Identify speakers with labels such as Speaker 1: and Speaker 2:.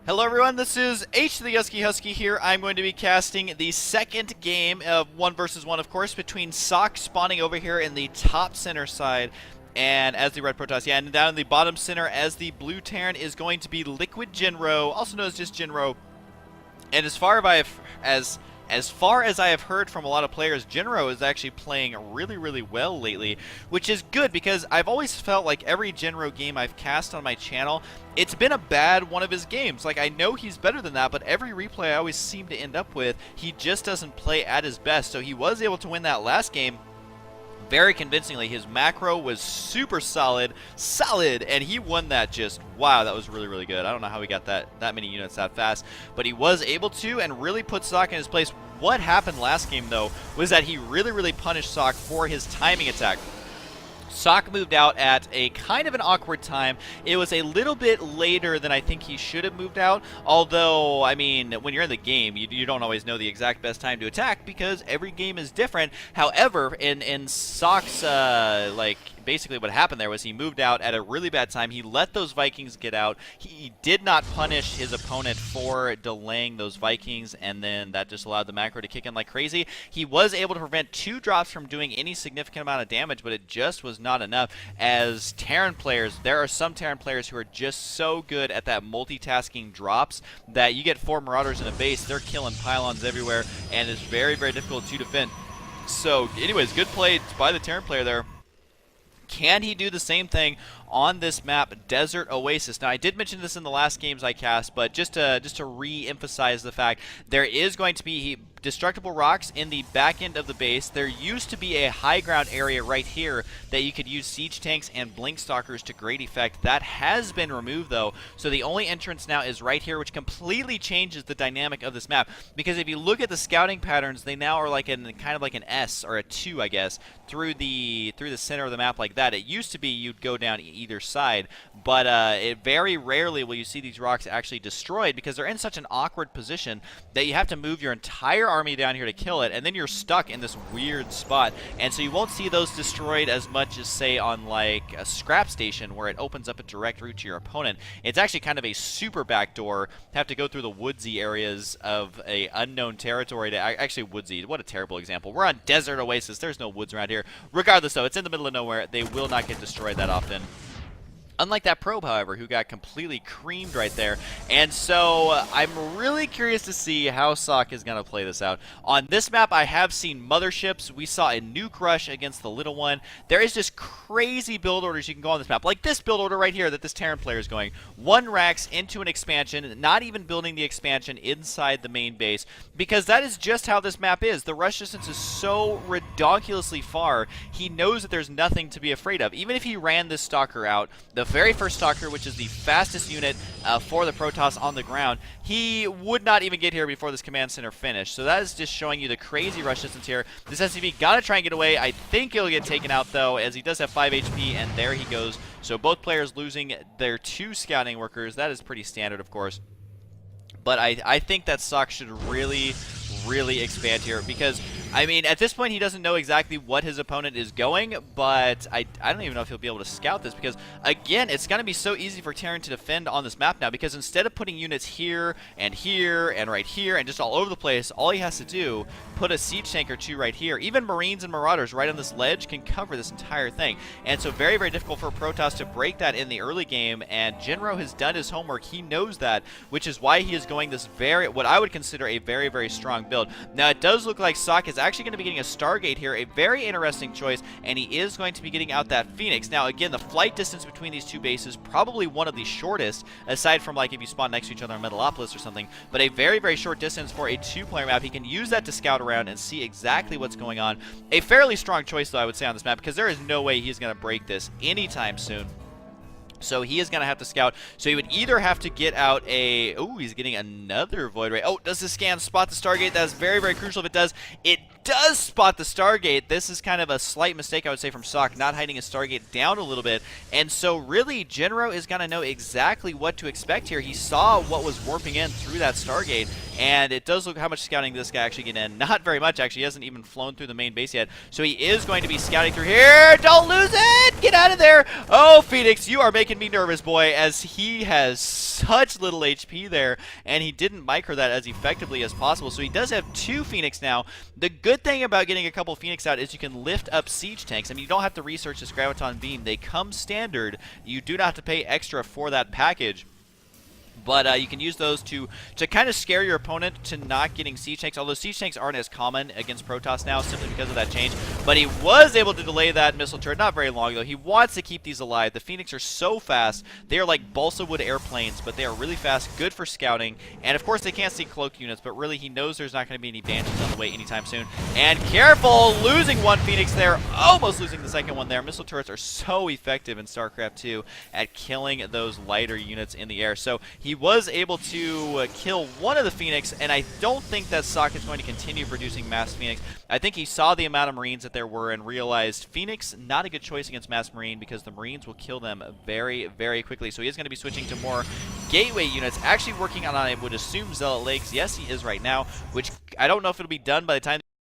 Speaker 1: Hello everyone, this is H the Husky here. I'm going to be casting the second game of 1 versus 1, of course, between Socke spawning over here in the top center side and as the red Protoss, and down in the bottom center as the blue Terran is going to be Liquid Jinro, also known as just Jinro. And as far as I have heard from a lot of players, Jinro is actually playing really well lately, which is good because I've always felt like every Jinro game I've cast on my channel, it's been a bad one of his games. Like, I know he's better than that, but every replay I always seem to end up with, he just doesn't play at his best. So he was able to win that last game very convincingly. His macro was super solid, and he won that just, wow, that was really good. I don't know how he got that many units that fast, but he was able to and really put Socke in his place. What happened last game, though, was that he really punished Socke for his timing attack. Socke moved out at a kind of an awkward time. It was a little bit later than I think he should have moved out, although, I mean, when you're in the game, you don't always know the exact best time to attack because every game is different. However, in Socke's, basically what happened there was he moved out at a really bad time. He let those Vikings get out. He did not punish his opponent for delaying those Vikings, and then that just allowed the macro to kick in like crazy. He was able to prevent 2 drops from doing any significant amount of damage, but it just was not enough. As Terran players, there are some Terran players who are just so good at that multitasking drops that you get 4 Marauders in a base, they're killing pylons everywhere, and it's very difficult to defend. So anyways, good play by the Terran player there. Can he do the same thing on this map, Desert Oasis? Now, I did mention this in the last games I cast, but just to re-emphasize the fact, there is going to be destructible rocks in the back end of the base. There used to be a high ground area right here that you could use siege tanks and blink stalkers to great effect. That has been removed, though, so the only entrance now is right here, which completely changes the dynamic of this map. Because if you look at the scouting patterns, they now are like kind of like an S or a 2, I guess, through the center of the map like that. It used to be you'd go down either side, but it very rarely will you see these rocks actually destroyed because they're in such an awkward position that you have to move your entire army down here to kill it, and then you're stuck in this weird spot. And so you won't see those destroyed as much as, say, on like a scrap station where it opens up a direct route to your opponent. It's actually kind of a super backdoor. Have to go through the woodsy areas of a unknown territory to actually woodsy. What a terrible example. We're on Desert Oasis. There's no woods around here. Regardless, though, it's in the middle of nowhere. They will not get destroyed that often. Unlike that probe, however, who got completely creamed right there. And so I'm really curious to see how Socke is going to play this out. On this map, I have seen motherships. We saw a nuke rush against the little one. There is just crazy build orders you can go on this map. Like this build order right here that this Terran player is going. 1 Rax into an expansion, not even building the expansion inside the main base. Because that is just how this map is. The rush distance is so ridiculously far, he knows that there's nothing to be afraid of. Even if he ran this Stalker out, the very first Stalker, which is the fastest unit for the Protoss on the ground, he would not even get here before this command center finished. So that is just showing you the crazy rush distance here. This SCV gotta try and get away. I think he'll get taken out, though, as he does have 5 HP, and there he goes. So both players losing their 2 scouting workers. That is pretty standard, of course. But I think that Socke should really expand here because, I mean, at this point he doesn't know exactly what his opponent is going, but I don't even know if he'll be able to scout this because, again, it's going to be so easy for Terran to defend on this map now because instead of putting units here and right here and just all over the place, all he has to do, put a siege tank or 2 right here. Even Marines and Marauders right on this ledge can cover this entire thing. And so very difficult for Protoss to break that in the early game, and Jinro has done his homework. He knows that, which is why he is going this what I would consider a very strong build. Now, it does look like Socke is actually going to be getting a Stargate here, a very interesting choice, and he is going to be getting out that Phoenix. Now, again, the flight distance between these 2 bases, probably one of the shortest, aside from like if you spawn next to each other on Metalopolis or something, but a very short distance for a 2-player map. He can use that to scout around and see exactly what's going on. A fairly strong choice, though, I would say, on this map, because there is no way he's going to break this anytime soon. So he is going to have to scout. So he would either have to get out a... Oh, he's getting another Void Ray. Oh, does the scan spot the Stargate? That is very crucial if it does. It does spot the Stargate. This is kind of a slight mistake, I would say, from Socke, not hiding his Stargate down a little bit. And so really, Jinro is going to know exactly what to expect here. He saw what was warping in through that Stargate, and it does look how much scouting this guy actually get in. Not very much, actually. He hasn't even flown through the main base yet. So he is going to be scouting through here. Don't lose it! Get out of there! Oh, Phoenix, you are making me nervous, boy, as he has such little HP there, and he didn't micro that as effectively as possible. So he does have 2 Phoenix now. The good thing about getting a couple Phoenix out is you can lift up siege tanks. I mean, you don't have to research this Graviton Beam. They come standard. You do not have to pay extra for that package. But you can use those to kind of scare your opponent to not getting siege tanks, although siege tanks aren't as common against Protoss now simply because of that change. But he was able to delay that missile turret, not very long though. He wants to keep these alive. The Phoenix are so fast. They are like balsa wood airplanes, but they are really fast, good for scouting. And of course they can't see cloak units, but really he knows there's not going to be any banshees on the way anytime soon. And careful, losing one Phoenix there, almost losing the second one there. Missile turrets are so effective in StarCraft 2 at killing those lighter units in the air. So he was able to kill one of the Phoenix, and I don't think that Socke is going to continue producing mass Phoenix. I think he saw the amount of Marines that there were and realized Phoenix, not a good choice against mass Marine because the Marines will kill them very, very quickly. So he is going to be switching to more gateway units, actually working on, I would assume, Zealot Lakes. Yes, he is right now, which I don't know if it'll be done by the time